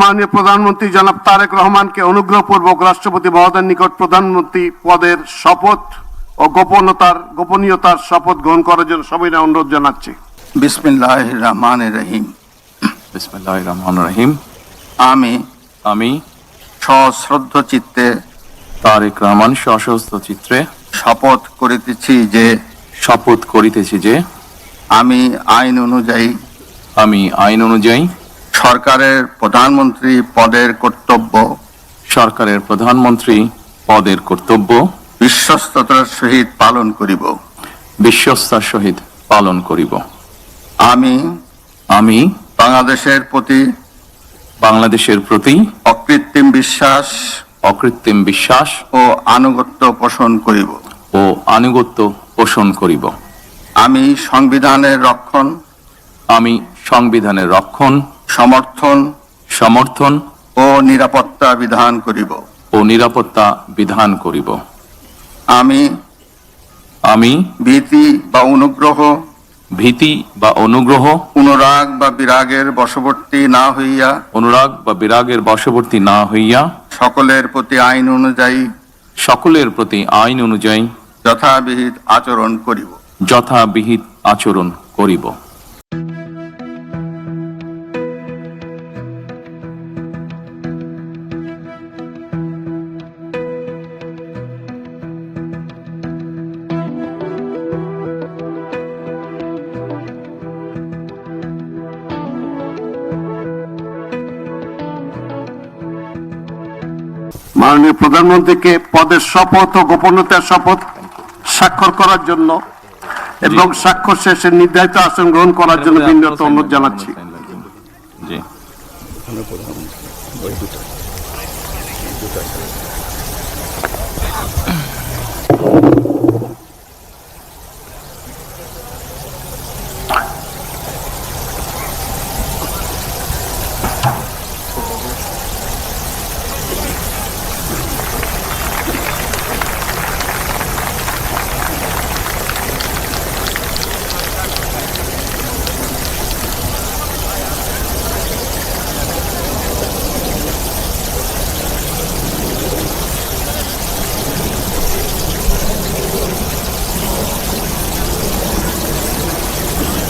মাননীয় প্রধানমন্ত্রী জনাব তারেক রহমানকে অনুগ্রহপূর্বক রাষ্ট্রপতি মহোদয়ের নিকট প্রধানমন্ত্রী পদের শপথ ও গোপনীয়তার শপথ গ্রহণ করার জন্য সবিনয় অনুরোধ জানাচ্ছি। বিসমিল্লাহির রহমানির রহিম। বিসমিল্লাহির রহমানির রহিম। আমি সশ্রদ্ধ চিত্তে তারেক রহমান সশস্ত্র চিত্রে শপথ করিতেছি যে আমি আইন অনুযায়ী সরকারের প্রধানমন্ত্রী পদের কর্তব্য বিশ্বস্ততার সহিত পালন করিব। আমি বাংলাদেশের প্রতি অকৃত্রিম বিশ্বাস ও আনুগত্য পোষণ করিব। আমি সংবিধানের রক্ষণ সমর্থন ও নিরাপত্তা বিধান করিব। আমি ভীতি বা অনুগ্রহ অনুরাগ বা বিরাগের বশবর্তী না হইয়া সকলের প্রতি আইন অনুযায়ী যথাবিহিত আচরণ করিব। মাননীয় প্রধানমন্ত্রীকে পদের শপথ ও গোপনীয়তার শপথ স্বাক্ষর করার জন্য এবং স্বাক্ষর শেষে নির্ধারিত আসন গ্রহণ করার জন্য বিনীত অনুরোধ জানাচ্ছি।